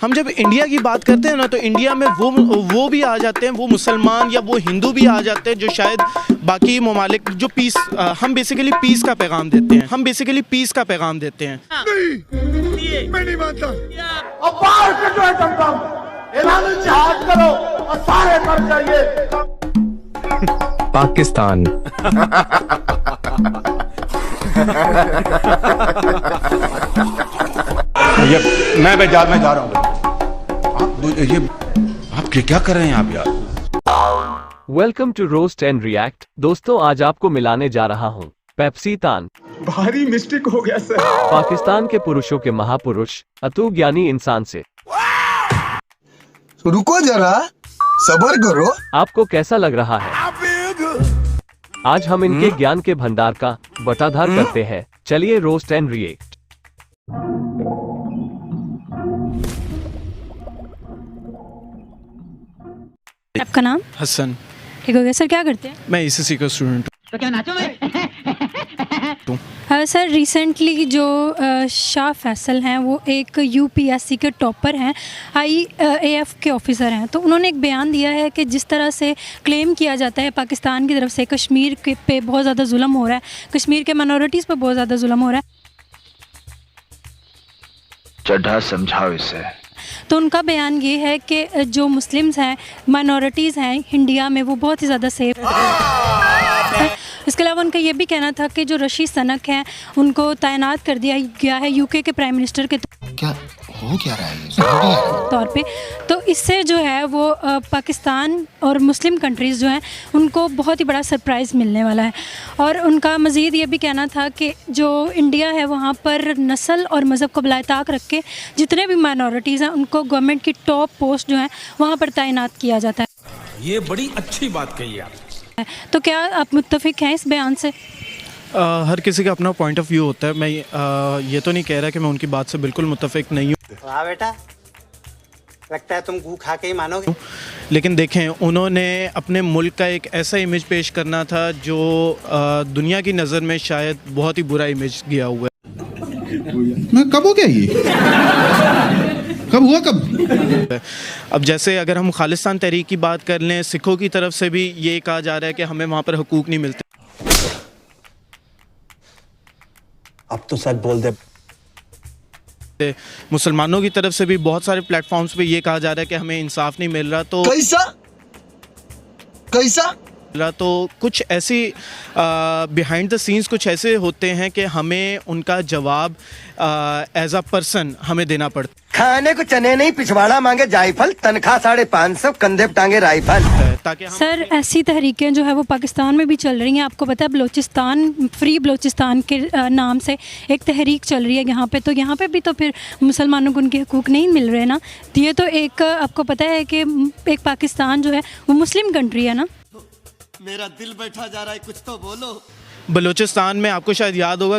हम जब इंडिया की बात करते हैं ना तो इंडिया में वो भी आ जाते हैं, वो मुसलमान या वो हिंदू भी आ जाते हैं जो शायद बाकी ममालिक जो पीस हम बेसिकली पीस का पैगाम देते हैं, नहीं, मैं नहीं मानता। अब बाहर से जो है ऐलान जिहाद करो और सारे मर जाइए। पाकिस्तान। मैं जा रहा हूँ। आप क्या कर रहे हैं आप यार? Welcome to roast and react. दोस्तों, आज आपको मिलाने जा रहा हूँ पेप्सी तान। भारी मिस्टेक हो गया सर। पाकिस्तान के पुरुषों के महापुरुष अतु ज्ञानी इंसान से। रुको जरा, सब्र करो। आपको कैसा लग रहा है? आज हम इनके ज्ञान के भंडार का बटाधार करते हैं। चलिए रोस्ट एंड रिएक्ट। आपका नाम? हसन। ठीक हो गया सर, क्या करते हैं? मैं ईसीसी का स्टूडेंट तो क्या नाचो मैं? हूँ। सर रिसेंटली जो शाह फैसल हैं वो एक यूपीएससी के टॉपर हैं, आईएएफ के ऑफिसर हैं। तो उन्होंने एक बयान दिया है कि जिस तरह से क्लेम किया जाता है पाकिस्तान की तरफ से कश्मीर के पे बहुत ज़्यादा जुल्म हो रहा है, कश्मीर के माइनॉरिटीज़ पे बहुत ज़्यादा जुल्म हो रहा है। चढ़ा समझाओ इसे। तो उनका बयान ये है कि जो मुस्लिम्स हैं, माइनॉरिटीज़ हैं इंडिया में, वो बहुत ही ज़्यादा सेफ है। इसके अलावा उनका ये भी कहना था कि जो रशीद सनक हैं उनको तैनात कर दिया गया है यूके के प्राइम मिनिस्टर के क्या रहा है तौर पे। तो इससे जो है वो पाकिस्तान और मुस्लिम कंट्रीज़ जो हैं उनको बहुत ही बड़ा सरप्राइज़ मिलने वाला है। और उनका मज़ीद ये भी कहना था कि जो इंडिया है वहाँ पर नस्ल और मज़हब को बिलाए ताक रख के जितने भी माइनॉरिटीज़ हैं उनको गवर्नमेंट की टॉप पोस्ट जो है वहाँ पर तैनात किया जाता है। ये बड़ी अच्छी बात कही आप। तो क्या आप मुत्तफिक हैं इस बयान से? हर किसी का अपना पॉइंट ऑफ व्यू होता है। मैं ये तो नहीं कह रहा कि मैं उनकी बात से बिल्कुल मुत्तफिक नहीं हूँ। वाह बेटा, लगता है तुम गू खा के ही मानोगे। लेकिन देखें, उन्होंने अपने मुल्क का एक ऐसा इमेज पेश करना था जो दुनिया की नज़र में शायद बहुत ही बुरा इमेज गया हुआ है। मैं कब हो गया ये? कब? अब जैसे अगर हम खालिस्तान तहरीक की बात कर लें, सिखों की तरफ से भी ये कहा जा रहा है कि हमें वहाँ पर हुकूक नहीं मिलते। अब तो सच बोल दे। मुसलमानों की तरफ से भी बहुत सारे प्लेटफॉर्म्स पे ये कहा जा रहा है कि हमें इंसाफ नहीं मिल रहा। तो कैसा तो कुछ ऐसी बिहाइंड द सीन्स कुछ ऐसे होते हैं कि हमें उनका जवाब एज अ पर्सन हमें देना पड़ता है। खाने को चने नहीं, पिछवाड़ा मांगे जायफल, तनख्वाह 550, कंधे पे टांगे राइफल। ताकि सर ऐसी तहरीकें जो है वो पाकिस्तान में भी चल रही हैं। आपको पता है बलोचिस्तान, फ्री बलोचिस्तान के नाम से एक तहरीक चल रही है यहाँ पे। तो यहाँ पे भी तो फिर मुसलमानों को उनके हकूक़ नहीं मिल रहे ना। ये तो एक आपको पता है कि एक पाकिस्तान जो है वो मुस्लिम कंट्री है ना। मेरा दिल बैठा जा रहा है, कुछ तो बोलो। बलूचिस्तान में आपको शायद याद होगा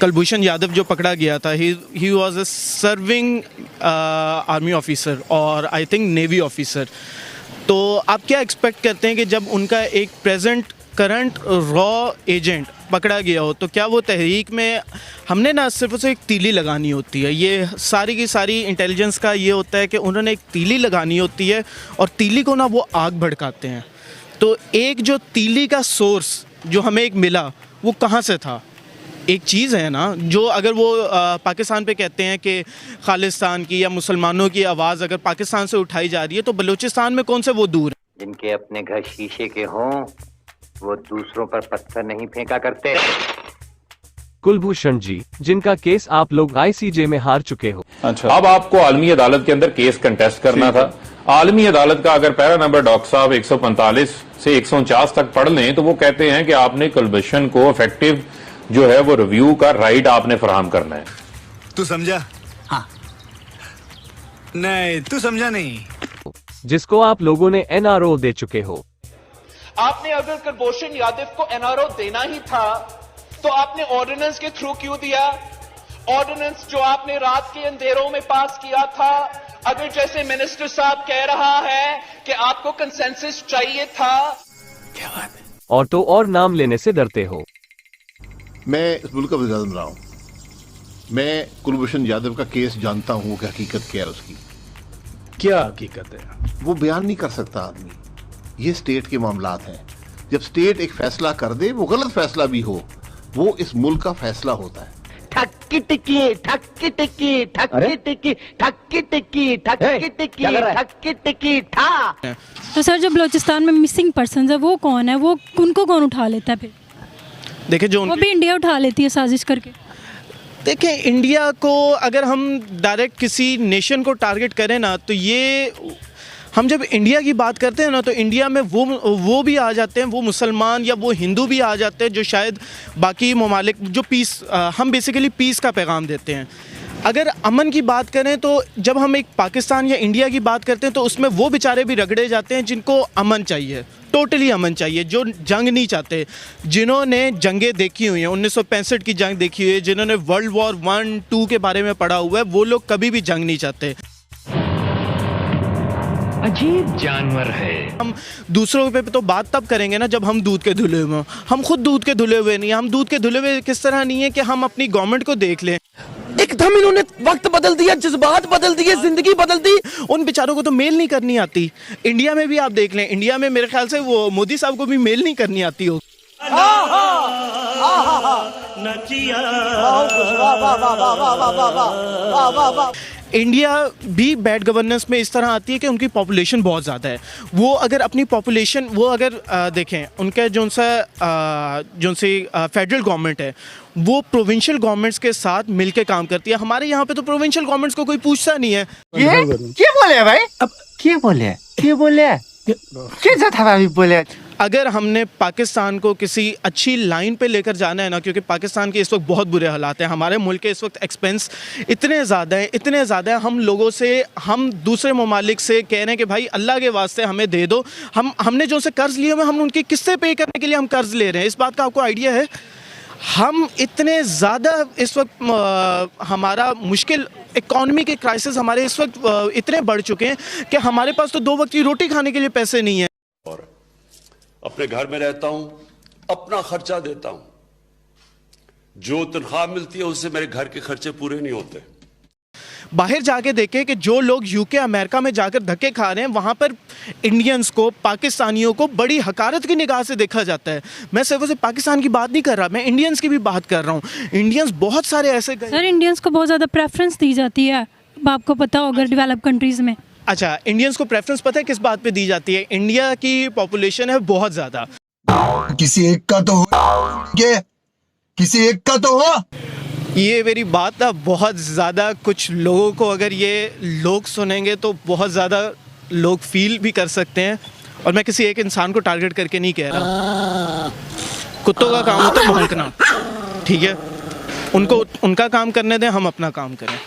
कुलभूषण यादव जो पकड़ा गया था, he was a serving army officer और आई थिंक नेवी ऑफिसर। तो आप क्या एक्सपेक्ट करते हैं कि जब उनका एक करंट रॉ एजेंट पकड़ा गया हो तो क्या वो तहरीक में हमने ना सिर्फ उसे एक तीली लगानी होती है? ये सारी की सारी इंटेलिजेंस का ये होता है कि उन्होंने एक तीली लगानी होती है और तीली को ना वो आग भड़काते हैं। तो एक जो तीली का सोर्स जो हमें एक मिला वो कहाँ से था? एक चीज़ है ना, जो अगर वो पाकिस्तान पे कहते हैं कि खालिस्तान की या मुसलमानों की आवाज़ अगर पाकिस्तान से उठाई जा रही है तो बलूचिस्तान में कौन से वो दूर है? जिनके अपने घर शीशे के हों वो दूसरों पर पत्थर नहीं फेंका करते। कुलभूषण जी, जिनका केस आप लोग आईसीजे में हार चुके हो। अच्छा, अब आपको आलमी अदालत के अंदर केस कंटेस्ट करना था। आलमी अदालत का अगर पैरा नंबर डॉक्टर साहब 145 से 149 तक पढ़ लें तो वो कहते हैं कि आपने कुलभूषण को इफेक्टिव जो है वो रिव्यू का राइट आपने फराहम करना है। तू समझा? हाँ। नहीं, तू समझा नहीं। जिसको आप लोगों ने एनआरओ दे चुके हो। आपने अगर कुलभूषण यादव को एनआरओ देना ही था तो आपने ऑर्डिनेंस के थ्रू क्यों दिया? ऑर्डिनेंस जो आपने रात के अंधेरों में पास किया था, अगर जैसे मिनिस्टर साहब कह रहा है कि आपको कंसेंसस चाहिए था। क्या बात है? और तो और नाम लेने से डरते हो। मैं इस मुल्क का वज़ीर आज़म रहा हूँ। मैं कुलभूषण यादव का केस जानता हूँ कि हकीकत क्या है उसकी। क्या हकीकत है? वो बयान नहीं कर सकता आदमी। ये स्टेट के मामलात हैं। जब स्टेट एक फैसला कर दे, वो गलत फैसला भी हो, वो इस मुल्क का फैसला होता है। ठक्की टिक्की ठक्की टिक्की ठक्की टिक्की ठक्की टिक्की ठक्की टिक्की ठक्की टिक्की ठा। तो सर जो बलूचिस्तान में मिसिंग पर्सन है वो कौन है, वो उनको कौन उठा लेता है फिर? देखिए जो वो भी इंडिया उठा लेती है साजिश करके। देखिए इंडिया को अगर हम डायरेक्ट किसी नेशन को टारगेट करें ना, तो ये हम जब इंडिया की बात करते हैं ना, तो इंडिया में वो भी आ जाते हैं, वो मुसलमान या वो हिंदू भी आ जाते हैं जो शायद बाकी ममालिक जो पीस, हम बेसिकली पीस का पैगाम देते हैं। अगर अमन की बात करें तो जब हम एक पाकिस्तान या इंडिया की बात करते हैं तो उसमें वो बेचारे भी रगड़े जाते हैं जिनको अमन चाहिए, टोटली अमन चाहिए, जो जंग नहीं चाहते, जिन्होंने जंगें देखी हुई हैं, 1965 की जंग देखी हुई है, जिन्होंने वर्ल्ड वॉर 1-2 के बारे में पढ़ा हुआ है, वो लोग कभी भी जंग नहीं चाहते। अजीब जानवर है। हम दूसरों पे तो बात तब करेंगे ना जब हम दूध के धुले हुए, हम खुद दूध के धुले हुए नहीं हैं। हम दूध के धुले हुए किस तरह नहीं है कि हम अपनी गवर्नमेंट को देख लें। एकदम इन्होंने वक्त बदल दिया, जज्बात बदल दिए, जिंदगी बदल दी। उन बेचारों को तो मेल नहीं करनी आती। इंडिया में भी आप देख लें, इंडिया में मेरे ख्याल से वो मोदी साहब को भी मेल नहीं करनी आती हो। इंडिया भी बैड गवर्नेंस में इस तरह आती है कि उनकी पॉपुलेशन बहुत ज़्यादा है। वो अगर अपनी पॉपुलेशन वो अगर देखें, उनका जो से फेडरल गवर्नमेंट है वो प्रोविंशियल गवर्नमेंट्स के साथ मिलकर काम करती है। हमारे यहाँ पे तो प्रोविंशियल गवर्नमेंट्स को कोई पूछता नहीं है। ये क्या बोले भाई? अब क्या बोले? क्या बोले? क्या था भाई बोले? अगर हमने पाकिस्तान को किसी अच्छी लाइन पे लेकर जाना है ना, क्योंकि पाकिस्तान के इस वक्त बहुत बुरे हालात हैं, हमारे मुल्क के इस वक्त एक्सपेंस इतने ज़्यादा हैं, हम लोगों से, हम दूसरे ममालिक से कह रहे हैं कि भाई अल्लाह के वास्ते हमें दे दो। हमने जो से कर्ज़ लिए हुए, हम उनकी किस्तें पे करने के लिए हम कर्ज़ ले रहे हैं। इस बात का आपको आइडिया है? हम इतने ज़्यादा इस वक्त हमारा मुश्किल इकॉनमी के क्राइसिस हमारे इस वक्त इतने बढ़ चुके हैं कि हमारे पास तो 2 वक्त की रोटी खाने के लिए पैसे नहीं है। और अपने घर में रहता हूं, अपना खर्चा देता हूं, जो तनख्वाह मिलती है उससे मेरे घर के खर्चे पूरे नहीं होते। बाहर जाके देखें कि जो लोग यूके अमेरिका में जाकर धक्के खा रहे हैं, वहाँ पर इंडियंस को, पाकिस्तानियों को बड़ी हकारत की निगाह से देखा जाता है। मैं सिर्फ पाकिस्तान की बात नहीं कर रहा, मैं इंडियंस की भी बात कर रहा हूँ। इंडियंस बहुत सारे ऐसे सर, इंडियंस को बहुत ज़्यादा प्रेफरेंस दी जाती है, आपको पता हो अगर डेवलप कंट्रीज़ में। अच्छा, इंडियंस को प्रेफरेंस पता है किस बात पे दी जाती है? इंडिया की पॉपुलेशन है बहुत ज़्यादा, किसी एक का तो हो, किसी एक का तो हो। ये मेरी बात ना बहुत ज़्यादा कुछ लोगों को, अगर ये लोग सुनेंगे तो बहुत ज़्यादा लोग फील भी कर सकते हैं, और मैं किसी एक इंसान को टारगेट करके नहीं कह रहा। कुत्तों का काम होता है भौंकना, ठीक है? उनको उनका काम करने दें, हम अपना काम करें।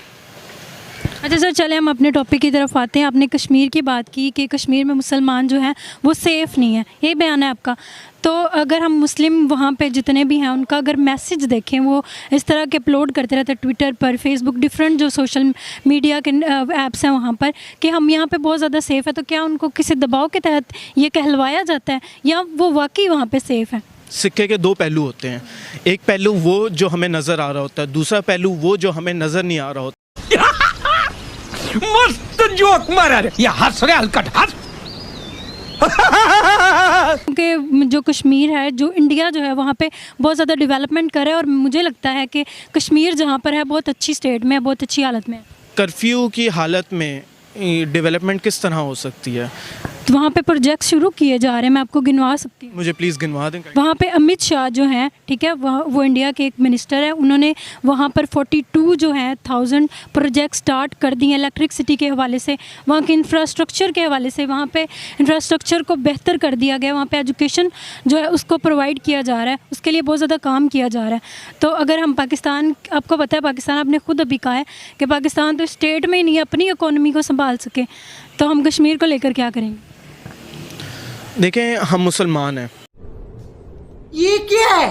अच्छा सर, चले हम अपने टॉपिक की तरफ आते हैं। आपने कश्मीर की बात की कि कश्मीर में मुसलमान जो हैं वो सेफ़ नहीं है, ये बयान है आपका। तो अगर हम मुस्लिम वहाँ पे जितने भी हैं उनका अगर मैसेज देखें, वो इस तरह के अपलोड करते रहते हैं ट्विटर पर, फेसबुक, डिफरेंट जो सोशल मीडिया के ऐप्स हैं वहाँ पर कि हम यहाँ पे बहुत ज़्यादा सेफ़ है, तो क्या उनको किसी दबाव के तहत ये कहलवाया जाता है या वो वाकई वहाँ पर सेफ़ है? सिक्के के 2 पहलू होते हैं। एक पहलू वो जो हमें नज़र आ रहा होता है, दूसरा पहलू वो जो हमें नज़र नहीं आ रहा होता। मस्त जोक मारा रे, ये हंस रहे हलकट हंस। कि जो कश्मीर है, जो इंडिया जो है वहाँ पे बहुत ज़्यादा डेवलपमेंट कर रहा है, और मुझे लगता है कि कश्मीर जहाँ पर है बहुत अच्छी स्टेट में, बहुत अच्छी हालत में। कर्फ्यू की हालत में डेवलपमेंट किस तरह हो सकती है? तो वहाँ पे प्रोजेक्ट शुरू किए जा रहे हैं, मैं आपको गिनवा सकती हूँ। मुझे प्लीज़ गिनवा दें। वहाँ पे अमित शाह जो हैं, ठीक है, वो इंडिया के एक मिनिस्टर हैं, उन्होंने वहाँ पर 42 जो हैं 1000 प्रोजेक्ट स्टार्ट कर दिए इलेक्ट्रिसिटी के हवाले से, वहाँ के इंफ्रास्ट्रक्चर के हवाले से। वहाँ पे इंफ्रास्ट्रक्चर को बेहतर कर दिया गया, वहाँ पे एजुकेशन जो है उसको प्रोवाइड किया जा रहा है, उसके लिए बहुत ज़्यादा काम किया जा रहा है। तो अगर हम पाकिस्तान, आपको पता है पाकिस्तान, आपने खुद अभी कहा है कि पाकिस्तान तो स्टेट में ही नहीं अपनी इकोनॉमी को संभाल सके, तो हम कश्मीर को लेकर क्या करेंगे? देखें, हम मुसलमान हैं। ये क्या है?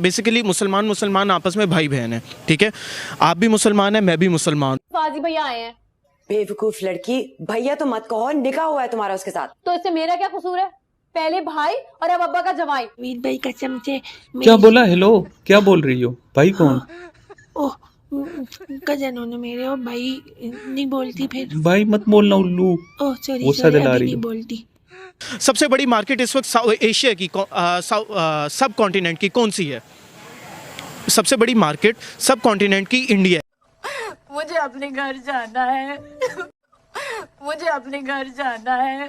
बेसिकली मुसलमान आपस में भाई बहन है, ठीक है? आप भी मुसलमान हैं, मैं भी मुसलमान। फाजी भैया आए हैं। बेवकूफ लड़की, भैया तो मत कहो, निकाह हुआ है तुम्हारा उसके साथ। तो इससे मेरा क्या कसूर है? पहले भाई और अब अब्बा का जवाई। वीर भाई कसम से क्या बोला? हेलो, क्या बोल रही हो? भाई कौन? ओह कजन होने मेरे, और भाई नहीं बोलती फिर। भाई मत बोलना उल्लू। ओह सॉरी गुस्सा दिला रही नहीं हो। बोलती। सबसे बड़ी मार्केट इस वक्त एशिया की सब कॉन्टिनेंट की कौन सी है? सबसे बड़ी मार्केट सब कॉन्टिनेंट की इंडिया है। मुझे अपने घर जाना है। मुझे अपने घर जाना है।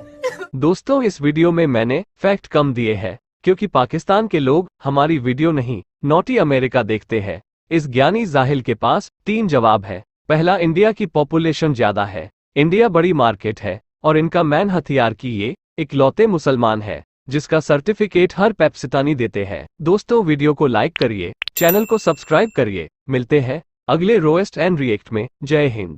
दोस्तों, इस वीडियो में मैंने फैक्ट कम दिए हैं क्योंकि पाकिस्तान के लोग हमारी वीडियो नहीं नॉटी अमेरिका देखते हैं। इस ज्ञानी जाहिल के पास 3 जवाब है। पहला, इंडिया की पॉपुलेशन ज्यादा है, इंडिया बड़ी मार्केट है और इनका मैन हथियार की ये इकलौते मुसलमान है जिसका सर्टिफिकेट हर पाकिस्तानी देते हैं। दोस्तों, वीडियो को लाइक करिए, चैनल को सब्सक्राइब करिए। मिलते हैं अगले रोएस्ट एंड रिएक्ट में। जय हिंद।